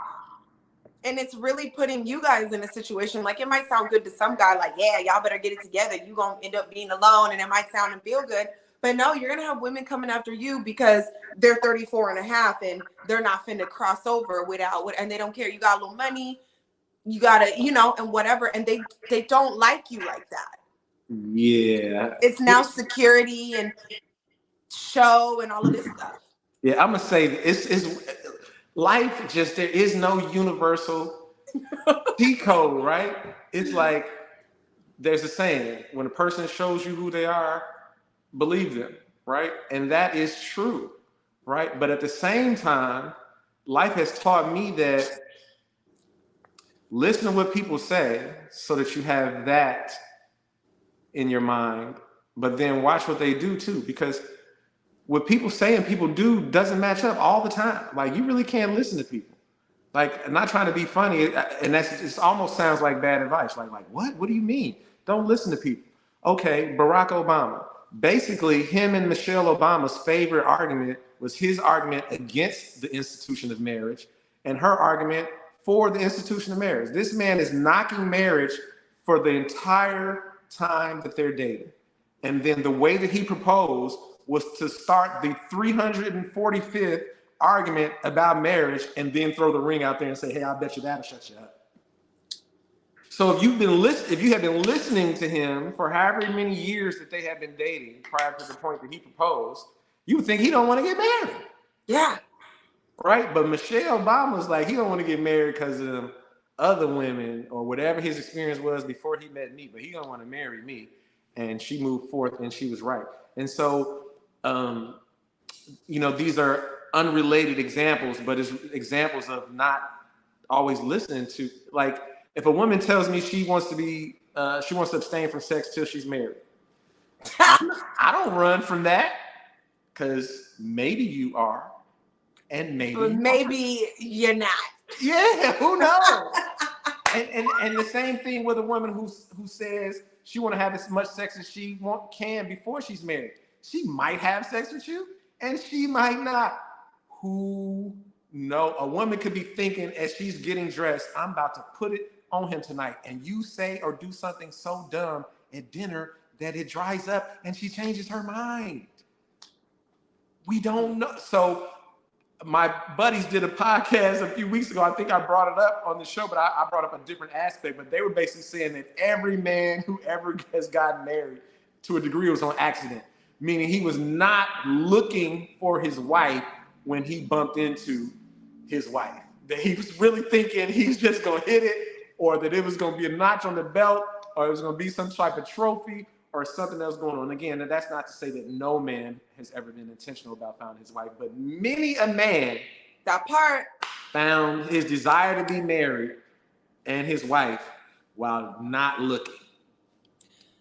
And it's really putting you guys in a situation, like, it might sound good to some guy, like, yeah, y'all better get it together. You gonna end up being alone, and it might sound and feel good. But no, you're gonna have women coming after you because they're 34 and a half and they're not finna cross over and they don't care. You got a little money, you gotta, and whatever. And they don't like you like that. Yeah. It's now security and show and all of this stuff. Yeah, I'm gonna say it's life. Just, there is no universal decode, right? It's like there's a saying: when a person shows you who they are, believe them, right? And that is true, right? But at the same time, life has taught me that listen to what people say so that you have that in your mind, but then watch what they do too, because what people say and people do doesn't match up all the time. Like, you really can't listen to people. Like, I'm not trying to be funny, and it almost sounds like bad advice. Like what? What do you mean? Don't listen to people. Okay, Barack Obama. Basically, him and Michelle Obama's favorite argument was his argument against the institution of marriage and her argument for the institution of marriage. This man is knocking marriage for the entire time that they're dating. And then the way that he proposed was to start the 345th argument about marriage and then throw the ring out there and say, hey, I bet you that'll shut you up. So if you have been listening to him for however many years that they have been dating prior to the point that he proposed, you would think he don't want to get married. Yeah. Right? But Michelle Obama's like, he don't want to get married because of them other women or whatever his experience was before he met me, but he don't want to marry me. And she moved forth and she was right. And so, these are unrelated examples, but it's examples of not always listening to, like, if a woman tells me she wants to abstain from sex till she's married, I don't run from that, because maybe you are, and maybe you're not. Yeah, who knows? and the same thing with a woman who says she want to have as much sex as she can before she's married. She might have sex with you, and she might not. Who knows? A woman could be thinking as she's getting dressed, I'm about to put it on him tonight, and you say or do something so dumb at dinner that it dries up and she changes her mind. We don't know. So my buddies did a podcast a few weeks ago. I think I brought it up on the show, but I brought up a different aspect. But they were basically saying that every man who ever has gotten married to a degree was on accident, meaning he was not looking for his wife when he bumped into his wife. That he was really thinking he's just going to hit it, or that it was going to be a notch on the belt, or it was going to be some type of trophy or something else going on. Again, that's not to say that no man has ever been intentional about finding his wife, but many a man that part found his desire to be married and his wife while not looking,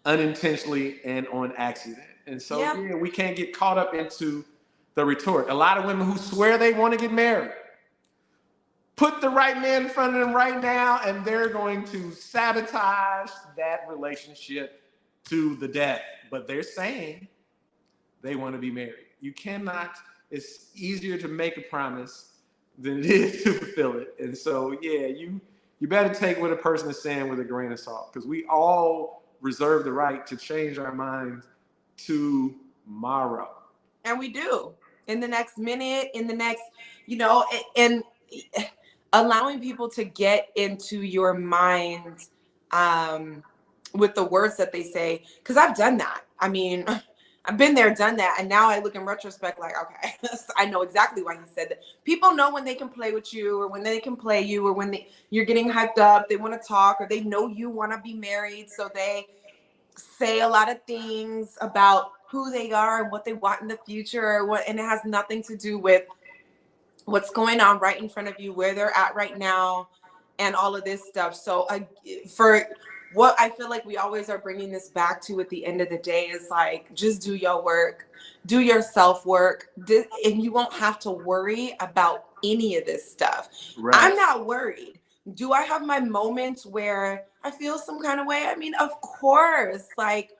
unintentionally and on accident. And so, yeah, we can't get caught up into the retort. A lot of women who swear they want to get married, put the right man in front of them right now, and they're going to sabotage that relationship to the death. But they're saying they want to be married. You cannot, it's easier to make a promise than it is to fulfill it. And so, yeah, you better take what a person is saying with a grain of salt, because we all reserve the right to change our minds tomorrow. And we do. In the next minute, in the next, and allowing people to get into your mind with the words that they say, because I've done that. I mean, I've been there, done that, and now I look in retrospect like, okay, I know exactly why he said that. People know when they can play with you, or when they can play you, or when you're getting hyped up, they want to talk, or they know you want to be married, so they say a lot of things about who they are and what they want in the future, and it has nothing to do with what's going on right in front of you, where they're at right now, and all of this stuff. So for what I feel like we always are bringing this back to at the end of the day is like, just do your work, do your self-work, and you won't have to worry about any of this stuff. Right. I'm not worried. Do I have my moments where I feel some kind of way? I mean, of course, like,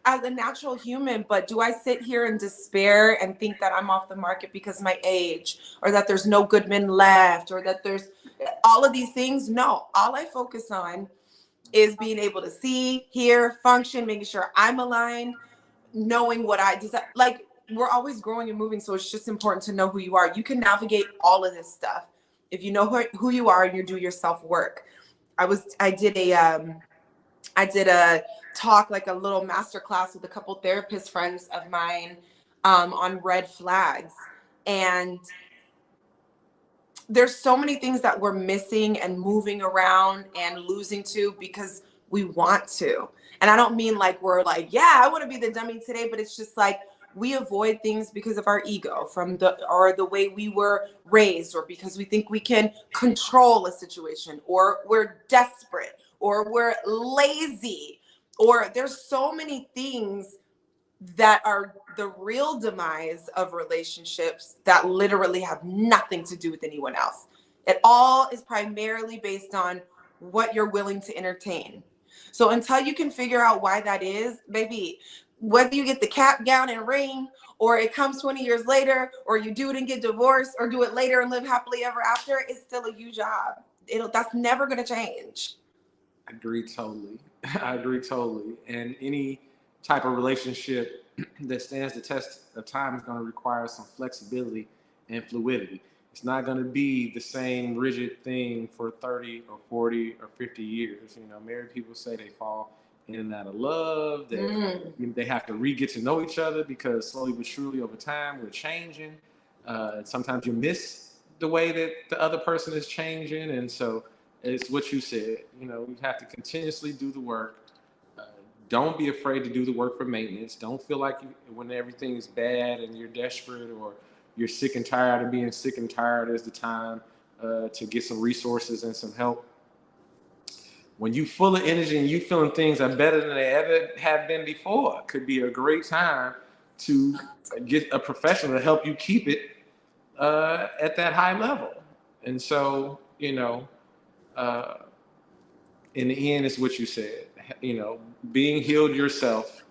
as a natural human, but do I sit here in despair and think that I'm off the market because of my age, or that there's no good men left, or that there's all of these things? No, all I focus on is being able to see, hear, function, making sure I'm aligned, knowing what I desire. Like, we're always growing and moving, so it's just important to know who you are. You can navigate all of this stuff if you know who you are and you do your self-work. I did a talk, like a little master class with a couple therapist friends of mine on red flags. And there's so many things that we're missing and moving around and losing to because we want to. And I don't mean like we're like, yeah, I want to be the dummy today, but it's just like we avoid things because of our ego or the way we were raised, or because we think we can control a situation, or we're desperate, or we're lazy, or there's so many things that are the real demise of relationships that literally have nothing to do with anyone else. It all is primarily based on what you're willing to entertain. So until you can figure out why that is, baby, whether you get the cap, gown, and ring, or it comes 20 years later, or you do it and get divorced, or do it later and live happily ever after, it's still a you job. That's never going to change. I agree totally. I agree totally. And any type of relationship that stands the test of time is going to require some flexibility and fluidity. It's not going to be the same rigid thing for 30 or 40 or 50 years. You know, married people say they fall in and out of love, that they have to re-get to know each other, because slowly but surely over time we're changing. Sometimes you miss the way that the other person is changing. And so it's what you said, you know, you have to continuously do the work. Don't be afraid to do the work for maintenance. Don't feel like when everything is bad and you're desperate or you're sick and tired of being sick and tired is the time to get some resources and some help. When you full of energy and you feeling things are better than they ever have been before, it could be a great time to get a professional to help you keep it at that high level. And so, you know, in the end, it's what you said, you know, being healed yourself,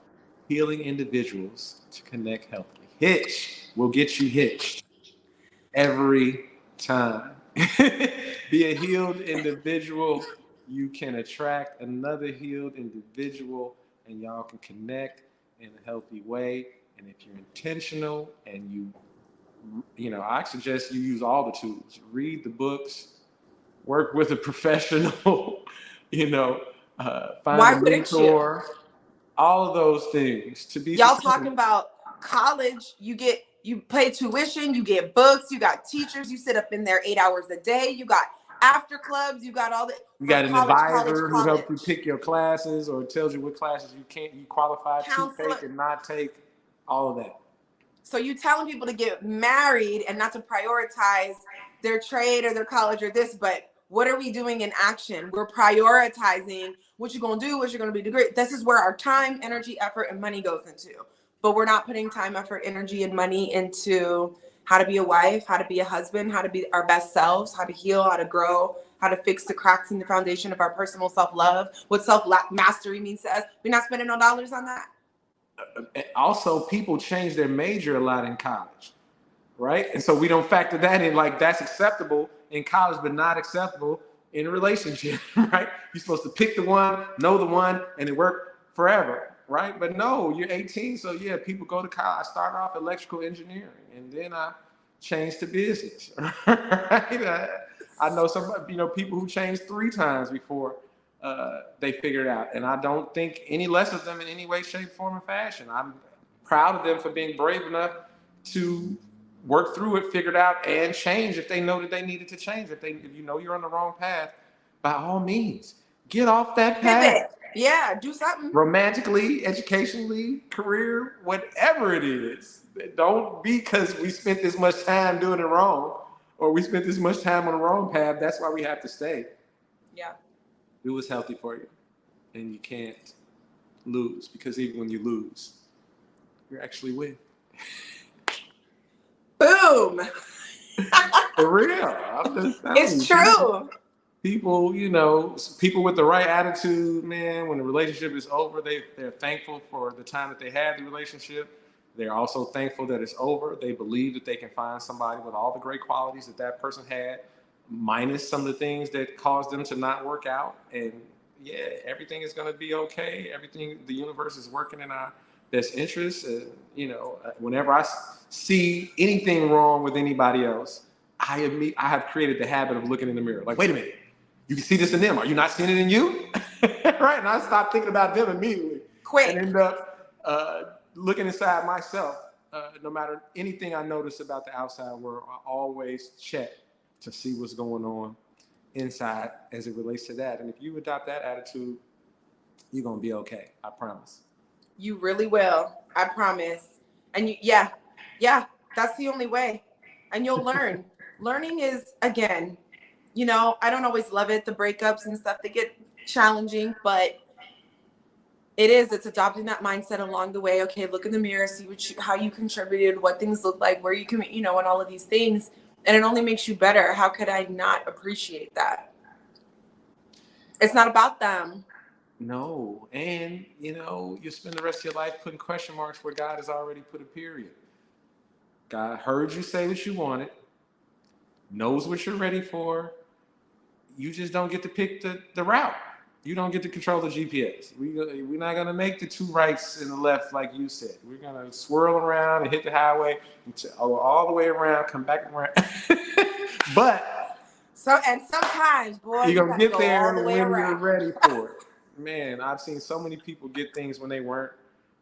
healing individuals to connect healthily. Hitch will get you hitched every time. Be a healed individual. You can attract another healed individual, and y'all can connect in a healthy way. And if you're intentional and you know, I suggest you use all the tools. Read the books, work with a professional, you know, find Why a wouldn't you? mentor, all of those things to be Y'all successful. talking about college, you pay tuition, you get books, you got teachers, you sit up in there 8 hours a day, you got after clubs, you got all the You got an advisor who helps you college. pick your classes or tells you what classes you qualify Counselor. to take and not take, all of that. So you telling people to get married and not to prioritize their trade or their college or this, but what are we doing in action? We're prioritizing what you're going to do, what you're going to be great. This is where our time, energy, effort, and money goes into. But we're not putting time, effort, energy, and money into how to be a wife, how to be a husband, how to be our best selves, how to heal, how to grow, how to fix the cracks in the foundation of our personal self-love, what self-mastery means to us. We're not spending no dollars on that. Also, people change their major a lot in college, right? And so we don't factor that in, like that's acceptable in college, but not acceptable in a relationship, right? You're supposed to pick the one, know the one, and it work forever, right? But no, you're 18, so yeah, people go to college. I started off electrical engineering, and then I changed to business, right? I know some, you know, people who changed 3 times before they figured it out. And I don't think any less of them in any way, shape, form, or fashion. I'm proud of them for being brave enough to work through it, figure it out, and change if they know that they needed to change. If you know you're on the wrong path, by all means, get off that path. Pivot. Yeah, do something. Romantically, educationally, career, whatever it is. Don't be because we spent this much time doing it wrong, or we spent this much time on the wrong path. That's why we have to stay. Yeah. Do what's healthy for you, and you can't lose, because even when you lose, you actually win. Boom. For real. I'm just telling you, It's true. People, you know, people with the right attitude, man, when the relationship is over, they're thankful for the time that they had the relationship. They're also thankful that it's over. They believe that they can find somebody with all the great qualities that that person had, minus some of the things that caused them to not work out. And yeah, everything is going to be okay. Everything, the universe is working in our best interest. And, you know, whenever I see anything wrong with anybody else, I have created the habit of looking in the mirror. Like, wait a minute, you can see this in them. Are you not seeing it in you? Right? And I stop thinking about them immediately. Quick. And end up looking inside myself. No matter anything I notice about the outside world, I always check to see what's going on inside as it relates to that. And if you adopt that attitude, You're going to be okay. I promise. You really will. I promise. And that's the only way. And you'll learn. Learning is, again, I don't always love it. The breakups and stuff, they get challenging, but it's adopting that mindset along the way. Okay, look in the mirror, see how you contributed, what things look like, where you can, and all of these things. And it only makes you better. How could I not appreciate that? It's not about them. No. And, you spend the rest of your life putting question marks where God has already put a period. God heard you say what you wanted, knows what you're ready for. You just don't get to pick the route. You don't get to control the GPS. We're not going to make the two rights and the left like you said. We're going to swirl around and hit the highway all the way around, come back around. But sometimes, boy, you're going to get there all the way when around. you're ready for it. Man, I've seen so many people get things when they weren't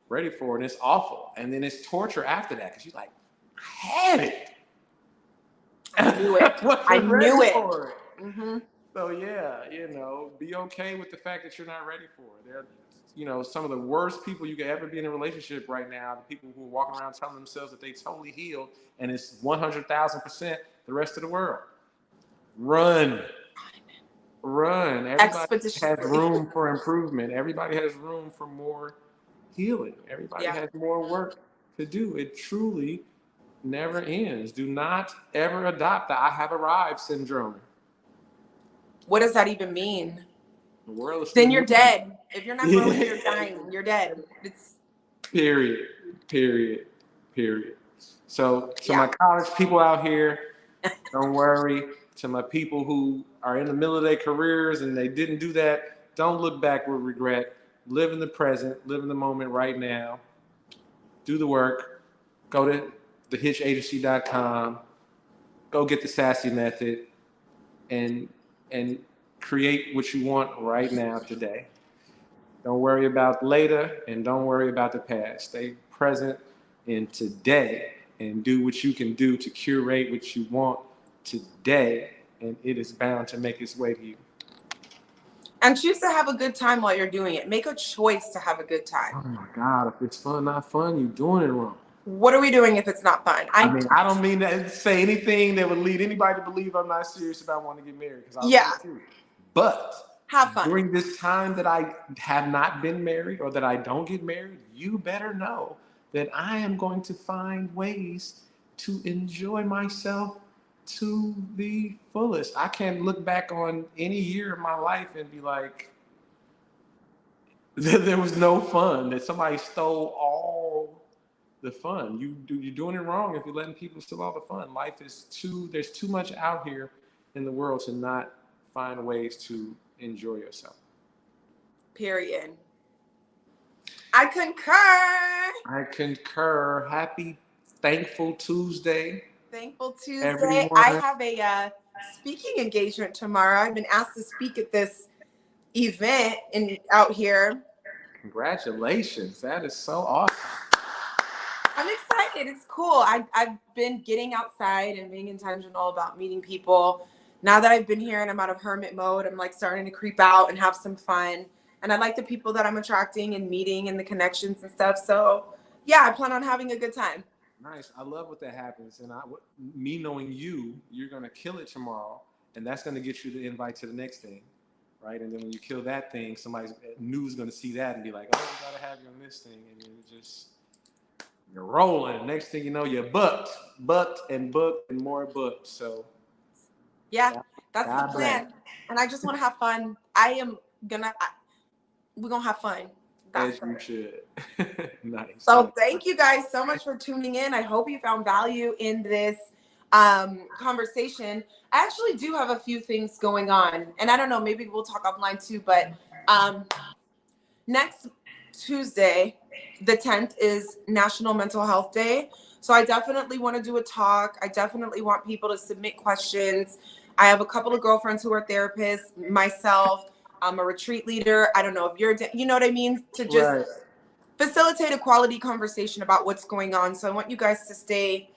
ready for it, and it's awful. And then it's torture after that because you're like, I had it. I knew it. I knew it. Mm-hmm. So yeah, be okay with the fact that you're not ready for it. They're, some of the worst people you could ever be in a relationship right now, the people who are walking around telling themselves that they totally healed, and it's 100,000% the rest of the world. Run. Everybody has room for improvement. Everybody has room for more healing. Everybody has more work to do. It truly never ends. Do not ever adopt the I have arrived syndrome. What does that even mean? The world is then you're dead. If you're not growing, you're dying. You're dead. It's period. So to my college people out here, don't worry. To my people who are in the middle of their careers and they didn't do that, don't look back with regret. Live in the present. Live in the moment right now. Do the work. Go to thehitchagency.com. Go get the Sassy Method and create what you want right now today. Don't worry about later and don't worry about the past. Stay present in today and do what you can do to curate what you want today, and it is bound to make its way to you. And choose to have a good time while you're doing it. Make a choice to have a good time. Oh my God, if it's fun, not fun, you're doing it wrong. What are we doing if it's not fun? I don't mean to say anything that would lead anybody to believe I'm not serious about wanting to get married. But have fun. During this time that I have not been married or that I don't get married, you better know that I am going to find ways to enjoy myself to the fullest. I can look back on any year of my life and be like, there was no fun, that somebody stole all the fun. You're doing it wrong if you're letting people steal all the fun. Life is there's too much out here in the world to not find ways to enjoy yourself. Period. I concur. Happy Thankful Tuesday. Thankful Tuesday. Everyone. I have a speaking engagement tomorrow. I've been asked to speak at this event out here. Congratulations. That is so awesome. I'm excited. It's cool. I've been getting outside and being intentional about meeting people. Now that I've been here and I'm out of hermit mode, I'm like starting to creep out and have some fun. And I like the people that I'm attracting and meeting and the connections and stuff. So yeah, I plan on having a good time. Nice. I love when that happens. And me knowing you're going to kill it tomorrow. And that's going to get you the invite to the next thing. Right. And then when you kill that thing, somebody new is going to see that and be like, oh, we got to have you on this thing. And you're rolling. Next thing you know, you're booked and more booked. So yeah, that's the plan. And I just want to have fun. We're going to have fun. As you should. Nice. So thank you guys so much for tuning in. I hope you found value in this conversation. I actually do have a few things going on. And I don't know, maybe we'll talk offline too. But next Tuesday, the 10th, is National Mental Health Day. So I definitely want to do a talk. I definitely want people to submit questions. I have a couple of girlfriends who are therapists, myself. I'm a retreat leader. I don't know if you know what I mean? To just facilitate a quality conversation about what's going on. So I want you guys to stay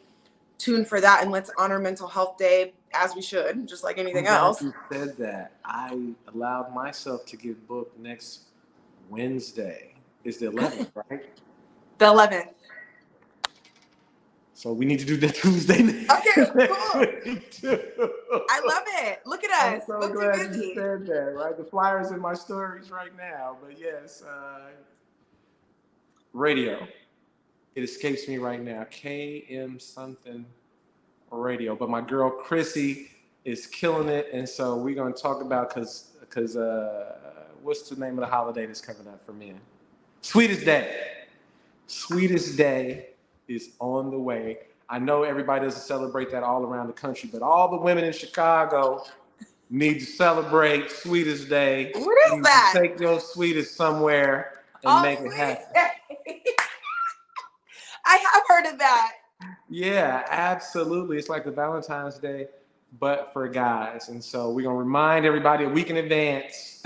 tuned for that, and let's honor Mental Health Day as we should, just like anything else. You said that. I allowed myself to get booked next Wednesday is the 11th, right? The 11th. So we need to do that Tuesday. Okay, cool. Too. I love it. Look at I'm us. so Booked glad and busy. you said that, right? The flyer's in my stories right now. But yes, radio. It escapes me right now. KM something radio. But my girl Chrissy is killing it. And so we're going to talk about, because what's the name of the holiday that's coming up for men? Sweetest Day. Sweetest Day is on the way. I know everybody doesn't celebrate that all around the country, but all the women in Chicago need to celebrate Sweetest Day. What is that? Take your sweetest somewhere and make it happen. I have heard of that. Yeah, absolutely. It's like the Valentine's Day, but for guys. And so we're going to remind everybody a week in advance.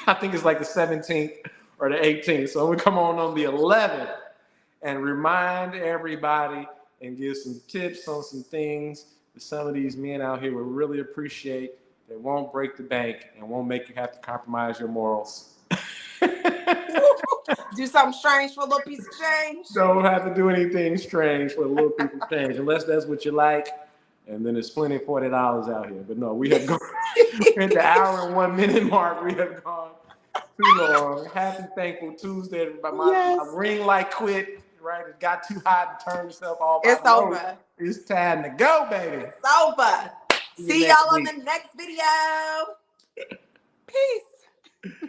I think it's like the 17th or the 18th. So we come on the 11th and remind everybody and give some tips on some things that some of these men out here will really appreciate, that won't break the bank and won't make you have to compromise your morals. Do something strange for a little piece of change. Don't have to do anything strange for a little piece of change, unless that's what you like. And then there's plenty of $40 out here. But no, we have gone at the hour and 1 minute mark. We have gone too long. Happy Thankful Tuesday. My ring light quit. Right, it got too hot and turned itself off. It's over. It's time to go, baby. It's over. See y'all on the next video. Peace.